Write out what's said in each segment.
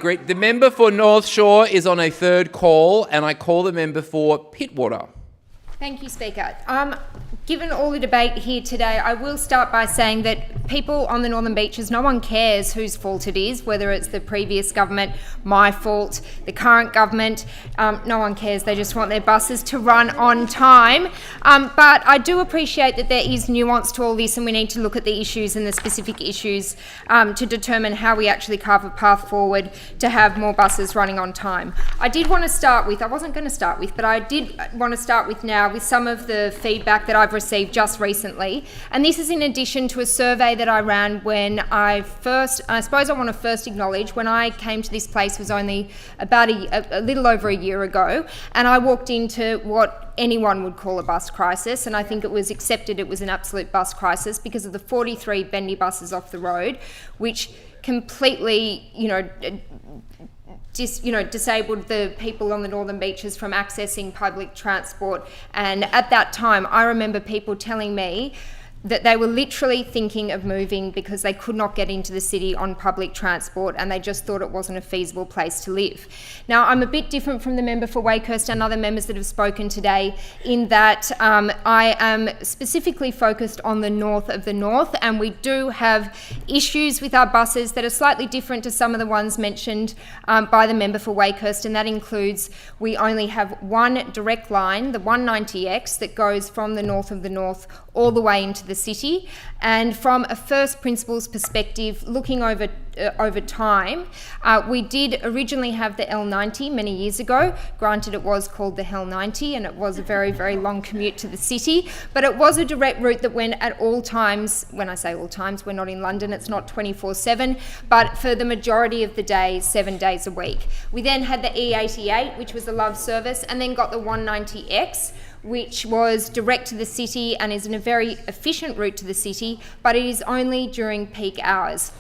Great. The member for North Shore is on a third call, and I call the member for Pittwater. Thank you, Speaker. Given all the debate here today, I will start by saying that people on the Northern Beaches, no one cares whose fault it is, whether it's the previous government, my fault, the current government, no one cares. They just want their buses to run on time. But I do appreciate that there is nuance to all this, and we need to look at the issues and the specific issues to determine how we actually carve a path forward to have more buses running on time. I did want to start with, I wasn't going to start with, but I did want to start with now with some of the feedback that I've received just recently. And this is in addition to a survey that I ran when I suppose I want to first acknowledge, when I came to this place was only about a little over a year ago, and I walked into what anyone would call a bus crisis, and I think it was accepted it was an absolute bus crisis because of the 43 bendy buses off the road, which completely, disabled the people on the Northern Beaches from accessing public transport. And at that time, I remember people telling me that they were literally thinking of moving because they could not get into the city on public transport, and they just thought it wasn't a feasible place to live. Now, I'm a bit different from the member for Wakehurst and other members that have spoken today in that I am specifically focused on the north of the north, and we do have issues with our buses that are slightly different to some of the ones mentioned by the member for Wakehurst, and that includes we only have one direct line, the 190X, that goes from the north of the north all the way into the city. And from a first principles perspective, looking over time, we did originally have the L90 many years ago. Granted, it was called the Hell 90, and it was a very, very long commute to the city, but it was a direct route that went at all times. When I say all times, we're not in London, it's not 24/7, but for the majority of the day, 7 days a week. We then had the E88, which was a love service, and then got the 190X, which was direct to the city and is in a very efficient route to the city, but it is only during peak hours.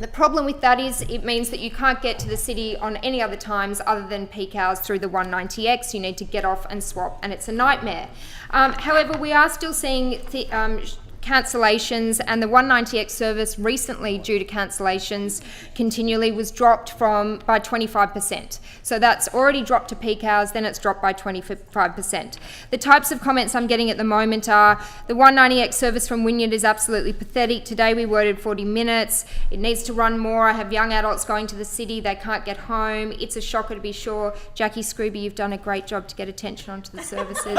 The problem with that is it means that you can't get to the city on any other times other than peak hours through the 190X. You need to get off and swap, and it's a nightmare. However, we are still seeing cancellations, and the 190X service recently, due to cancellations continually, was dropped by 25%. So that's already dropped to peak hours, then it's dropped by 25%. The types of comments I'm getting at the moment are, the 190X service from Wynyard is absolutely pathetic. Today we waited 40 minutes. It needs to run more. I have young adults going to the city. They can't get home. It's a shocker, to be sure. Jacqui Scruby, you've done a great job to get attention onto the services.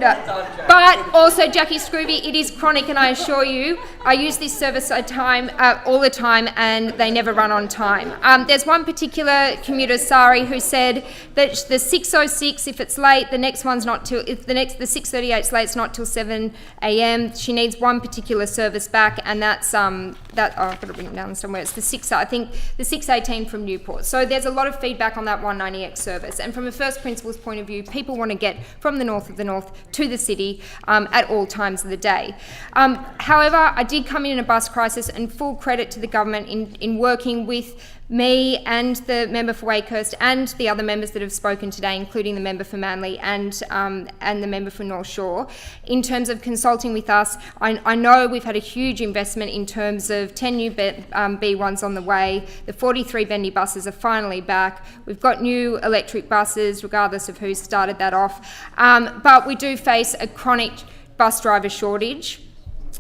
But also, Jacqui Scruby, it is chronic, and I assure you, I use this service all the time, and they never run on time. There's one particular commuter, Sari, who said that the 6:06, if it's late, the next one's not till, if the 6:38's late, it's not till 7 a.m. She needs one particular service back, and that's I've got it written down somewhere. It's the 6:18 from Newport. So there's a lot of feedback on that 190X service, and from a first principles point of view, people want to get from the north of the north to the city at all times of the day. However, I did come in a bus crisis, and full credit to the government in working with me and the member for Wakehurst and the other members that have spoken today, including the member for Manly and the member for North Shore, in terms of consulting with us. I know we've had a huge investment in terms of 10 new B1s on the way. The 43 bendy buses are finally back. We've got new electric buses, regardless of who started that off. But we do face a chronic bus driver shortage,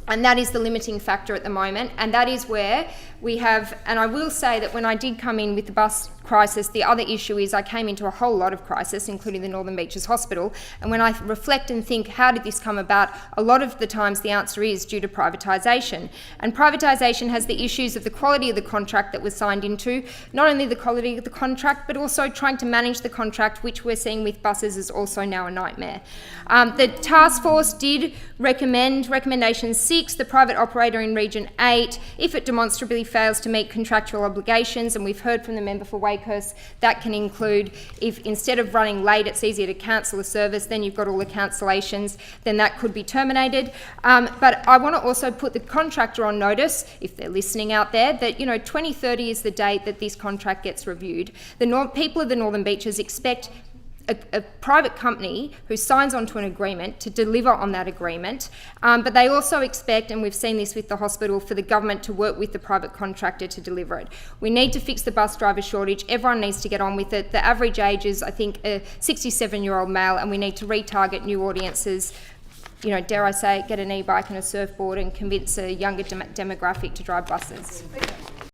and that is the limiting factor at the moment, and that is where we have, and I will say that when I did come in with the bus crisis, the other issue is I came into a whole lot of crisis, including the Northern Beaches Hospital, and when I reflect and think, how did this come about, a lot of the times the answer is due to privatisation. And privatisation has the issues of the quality of the contract that was signed into, not only the quality of the contract, but also trying to manage the contract, which we're seeing with buses is also now a nightmare. The task force did recommendation 6, the private operator in Region 8, if it demonstrably fails to meet contractual obligations, and we've heard from the member for Wakehurst, that can include if instead of running late it's easier to cancel a service, then you've got all the cancellations, then that could be terminated. But I want to also put the contractor on notice, if they're listening out there, that 2030 is the date that this contract gets reviewed. The people of the Northern Beaches expect a private company who signs onto an agreement to deliver on that agreement, but they also expect, and we've seen this with the hospital, for the government to work with the private contractor to deliver it. We need to fix the bus driver shortage. Everyone needs to get on with it. The average age is, I think, a 67-year-old male, and we need to retarget new audiences. You know, dare I say it, get an e-bike and a surfboard and convince a younger demographic to drive buses.